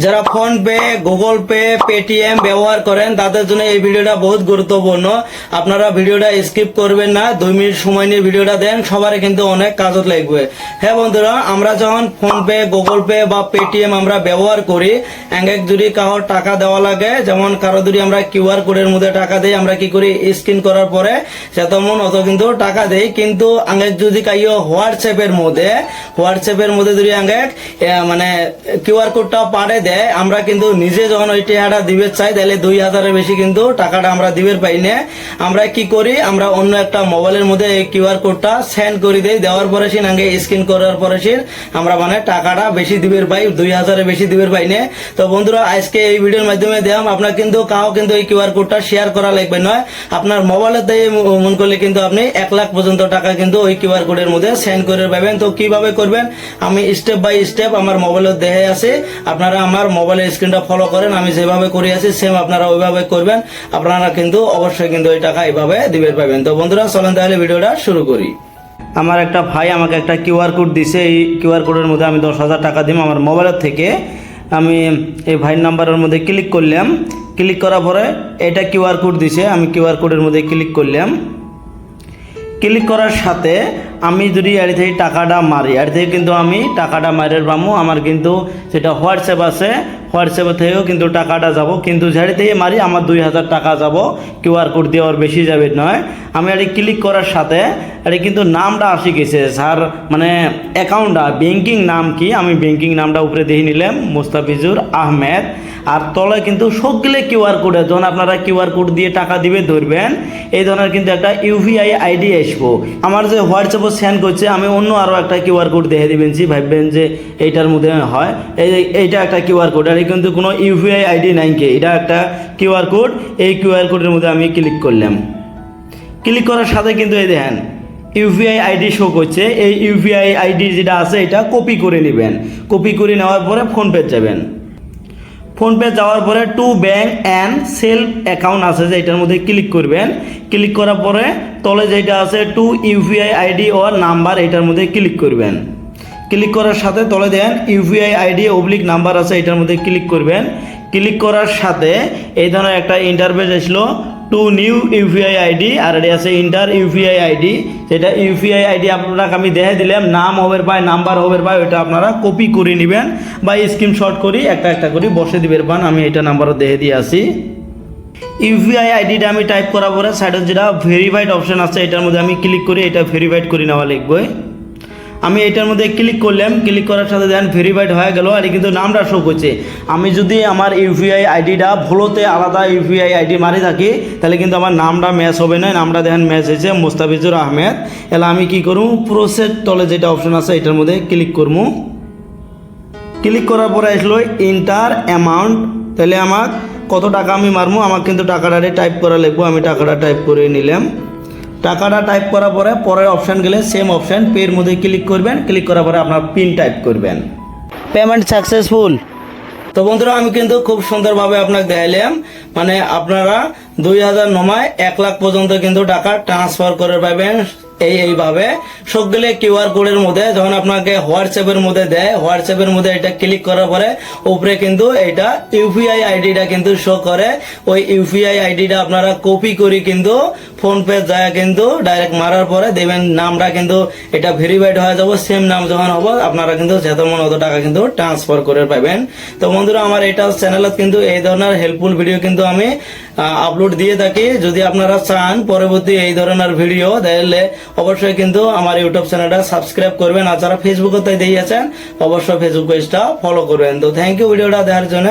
যারা phone pay, Google pay, Paytm ব্যবহার করেন তাদের জন্য এই ভিডিওটা বহুত গুরুত্বপূর্ণ। আপনারা ভিডিওটা স্কিপ করবেন না, 2 মিনিট সময় নিয়ে ভিডিওটা দেন, সবারই কিন্তু অনেক কাজত লাগবে। হ্যাঁ বন্ধুরা, আমরা যখন ফোন পে, গুগল পে বা পেটিএম আমরা ব্যবহার করি, এক যদি কারোর টাকা দেওয়া লাগে, যেমন কারো যদি আমরা কিউআর কোডের মধ্যে টাকা দেই, আমরা কি করি স্ক্যান করার পরে সে তেমন অত কিন্তু টাকা দেই। কিন্তু আগে যদি কাইও হোয়াটসঅ্যাপের মধ্যে যদি আগে মানে কিউআর কোডটা পারে দেয়, আমরা কিন্তু নিজে যখন ওই টাকাটা দিবে চাই, তাহলে 2000-এর বেশি কিন্তু টাকাটা আমরা দিবে পাই না। আমরা কি করি, আমরা অন্য একটা মোবাইলের মধ্যে এই কিউআর কোডটা সেন্ড করে দেই, দেওয়ার পরে সিন আগে স্ক্যান করার পরে সিন আমরা মানে টাকাটা বেশি দিবে পাই, 2000-এর বেশি দিবে পাই না। তো বন্ধুরা, আজকে এই ভিডিওর মাধ্যমে দিলাম আপনার কিন্তু কাউ কিন্তু এই কিউআর কোডটা শেয়ার করা লাগবে নয়, আপনার মোবাইলের দিয়ে মন করলে কিন্তু আপনি 1 লাখ পর্যন্ত টাকা কিন্তু ওই কিউআর কোডের মধ্যে সেন্ড করে পাবেন। তো কিভাবে করবেন আমি স্টেপ বাই স্টেপ আমার মোবাইলের দেহে আছে, আপনারা আমার মোবাইলের স্ক্রিনটা ফলো করেন, আমি যেভাবে করে আছি সেম আপনারা ওইভাবে করবেন, আপনারা কিন্তু অবশ্যই কিন্তু ওই টাকা এইভাবে দিবে পাবেন। তো বন্ধুরা, চলেন তাহলে ভিডিওটা শুরু করি। আমার একটা ভাই আমাকে একটা কিউআর কোড দিছে, এই কিউআর কোডের মধ্যে আমি 10,000 টাকা দিব আমার মোবাইলের থেকে। আমি এই ভাইয়ের নাম্বারের মধ্যে ক্লিক করলাম, ক্লিক করার পরে এটা কিউআর কোড দিছে, আমি কিউআর কোডের মধ্যে ক্লিক করলাম। ক্লিক করার সাথে আমি যদি এর থেকে টাকাটা মারি, এর থেকে কিন্তু আমি টাকাটা মারের পাবো, আমার কিন্তু সেটা হোয়াটসঅ্যাপ আছে, হোয়াটসঅ্যাপ থেকেও কিন্তু টাকাটা যাব, কিন্তু ঝাড়ি থেকে মারি আমার 2000 টাকা যাব, কিউআর কোড দিয়ে আর বেশি যাবে নয়। আমি এটি ক্লিক করার সাথে এটি কিন্তু নামটা আসি গেছে স্যার, মানে অ্যাকাউন্টটা ব্যাংকিং নাম কি, আমি ব্যাংকিং নামটা উপরে দেখে নিলাম মুস্তাফিজুর আহমেদ। আর তলে কিন্তু সবগুলো কিউআর কোডে যখন আপনারা কিউআর কোড দিয়ে টাকা দিবে ধরবেন, এই ধরনের কিন্তু একটা ইউপিআই আইডি আসবো। আমার যে হোয়াটসঅ্যাপে সেন্ড করছে, আমি অন্য আরও একটা কিউআর কোড দেখে দিবেন, ভাববেন যে এইটার মধ্যে হয়, এইটা একটা কিউআর কোড, আর কিন্তু কোনো ইউপিআই আইডি নাই কে, এটা একটা কিউআর কোড। এই কিউআর কোডের মধ্যে আমি ক্লিক করলাম, ক্লিক করার সাথে কিন্তু এই দেখেন ইউপিআই আইডি শো করছে। এই ইউপিআই আইডি যেটা আছে এটা কপি করে নেবেন, কপি করে নেওয়ার পরে ফোনপে যাবেন, ফোনপে যাওয়ার পরে two bank and self account আছে যে এটার মধ্যে ক্লিক করবেন। ক্লিক করার পরে তলে যেটা আছে টু ইউপিআই আইডি ওর নাম্বার, এটার মধ্যে ক্লিক করবেন। ক্লিক করার সাথে তলে দেন ইউপিআই আইডি অবলিক নাম্বার আছে, এটার মধ্যে ক্লিক করবেন। ক্লিক করার সাথে এই ধরনের একটা ইন্টারফেস আসলো, টু নিউ ইউপিআই আইডি, আর এটি আছে ইন্টার ইউপিআই আইডি। যেটা ইউপিআই আইডি আপনাকে আমি দেখে দিলাম, নাম হবে পায়, নাম্বার হবে পায়, ওইটা আপনারা কপি করে নেবেন বা স্ক্রিনশট করি একটা একটা করে বসে দিবেন পান। আমি এটা নাম্বারও দেখে দিয়ে আসি। ইউপিআই আইডিটা আমি টাইপ করার পরে সাইডে যেটা ভেরিফাইড অপশন আছে, এটার মধ্যে আমি ক্লিক করি, এটা ভেরিফাইড করে নেওয়া লিখবই। আমি এটার মধ্যে ক্লিক করলাম, ক্লিক করার সাথে দেখেন ভেরিফাইড হয়ে গেল, আর কিন্তু নামটা শো করছে। আমি যদি আমার ইউপিআই আইডিটা ভুলোতে আলাদা ইউপিআই আইডি মারি থাকি, তাহলে কিন্তু আমার নামটা ম্যাচ হবে না, নামটা দেখেন ম্যাচ হয়েছে মুস্তাফিজুর আহমেদ। এলা আমি কি করবো, প্রসেস তলে যেটা অপশন আছে এটার মধ্যে ক্লিক করবো। ক্লিক করার পরে আসলো ইন্টার অ্যামাউন্ট, তাহলে আমার কত টাকা আমি মারবো, আমার কিন্তু টাকাটা টাইপ করা লিখবো, আমি টাকাটা টাইপ করে নিলাম। টাকাটা টাইপ করার পরে পরের অপশান গেলে সেম অপশান পের মধ্যে ক্লিক করবেন, ক্লিক করার পরে আপনার পিন টাইপ করবেন, পেমেন্ট সাকসেসফুল। তো বন্ধুরা, আমি কিন্তু খুব সুন্দরভাবে আপনাকে দেখাইলাম, মানে আপনারা 2000 নমায় 1 লাখ পর্যন্ত কিন্তু টাকা ট্রান্সফার করে পাবেন এইভাবে সবগুলো কিউআর কোডের মধ্যে। যখন আপনাকে হোয়াটসঅ্যাপের মধ্যে দেয়, হোয়াটসঅ্যাপের মধ্যে এটা ক্লিক করার পরে উপরে কিন্তু এটা ইউপিআই আইডিটা কিন্তু শো করে, ওই ইউপিআই আইডিটা আপনারা কপি করে কিন্তু ফোনপে যায় কিন্তু ডাইরেক্ট মারার পরে দেবেন, নামটা কিন্তু এটা ভেরিফাইড হয়ে যাবো, সেম নাম যখন হবো আপনারা কিন্তু যেত মন অত টাকা কিন্তু ট্রান্সফার করে পাবেন। তো বন্ধুরা, আমার এটা চ্যানেলত কিন্তু এই ধরনের হেল্পফুল ভিডিও কিন্তু আমি আপলোড দিয়ে থাকি। যদি আপনারা চান পরবর্তী এই ধরনের ভিডিও তাহলে অবশ্যই কিন্তু আমার ইউটিউব চ্যানেলটা সাবস্ক্রাইব করবেন, আর যারা ফেসবুকে তাই দিয়েছেন অবশ্যই ফেসবুক পেজটা ফলো করবেন। তো থ্যাংক ইউ ভিডিওটা দেখার জন্য।